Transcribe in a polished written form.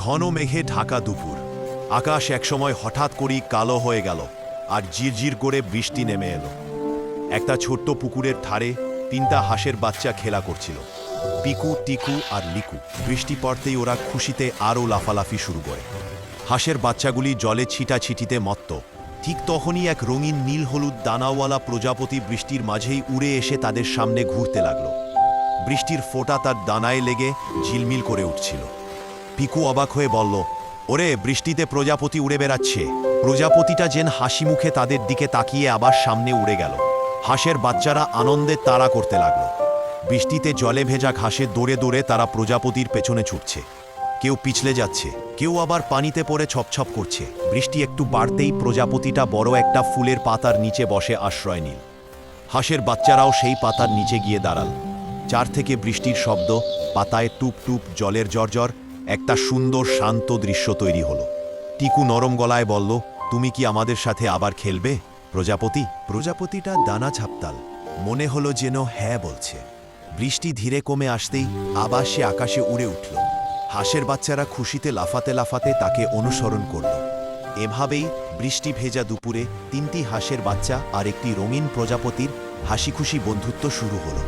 ঘন মেঘে ঢাকা দুপুর। আকাশ একসময় হঠাৎ করেই কালো হয়ে গেল, আর ঝিরঝির করে বৃষ্টি নেমে এলো। একটা ছোট্ট পুকুরের ধারে তিনটা হাঁসের বাচ্চা খেলা করছিল, পিকু, টিকু আর লিকু। বৃষ্টি পড়তেই ওরা খুশিতে আরও লাফালাফি শুরু করে। হাঁসের বাচ্চাগুলি জলে ছিটাছিটিতে মত্ত। ঠিক তখনই এক রঙিন নীল হলুদ দানাওয়ালা প্রজাপতি বৃষ্টির মাঝেই উড়ে এসে তাদের সামনে ঘুরতে লাগল। বৃষ্টির ফোঁটা তার দানায় লেগে ঝিলমিল করে উঠছিল। পিকু অবাক হয়ে বলল, ওরে, বৃষ্টিতে প্রজাপতি উড়ে বেড়াচ্ছে। প্রজাপতিটা যেন হাসি মুখে তাদের দিকে তাকিয়ে আবার সামনে উড়ে গেল। হাঁসের বাচ্চারা আনন্দে তাড়া করতে লাগল। বৃষ্টিতে জলে ভেজা ঘাসে দৌড়ে দৌড়ে তারা প্রজাপতির পেছনে ছুটছে। কেউ পিছলে যাচ্ছে, কেউ আবার পানিতে পড়ে ছপছপ করছে। বৃষ্টি একটু বাড়তেই প্রজাপতিটা বড় একটা ফুলের পাতার নিচে বসে আশ্রয় নিল। হাঁসের বাচ্চারাও সেই পাতার নিচে গিয়ে দাঁড়াল। চার থেকে বৃষ্টির শব্দ, পাতায় টুপ টুপ জলের জর্জর, একটা সুন্দর শান্ত দৃশ্য তৈরি হলো। টিকু নরম গলায় বলল, তুমি কি আমাদের সাথে আবার খেলবে প্রজাপতি? প্রজাপতিটা দানা ছাপতাল, মনে হলো যেন হ্যাঁ বলছে। বৃষ্টি ধীরে কমে আসতেই আবার সে আকাশে উড়ে উঠল। হাঁসের বাচ্চারা খুশিতে লাফাতে লাফাতে তাকে অনুসরণ করল। এভাবেই বৃষ্টি ভেজা দুপুরে তিনটি হাঁসের বাচ্চা আর একটি রঙিন প্রজাপতির হাসিখুশি বন্ধুত্ব শুরু হলো।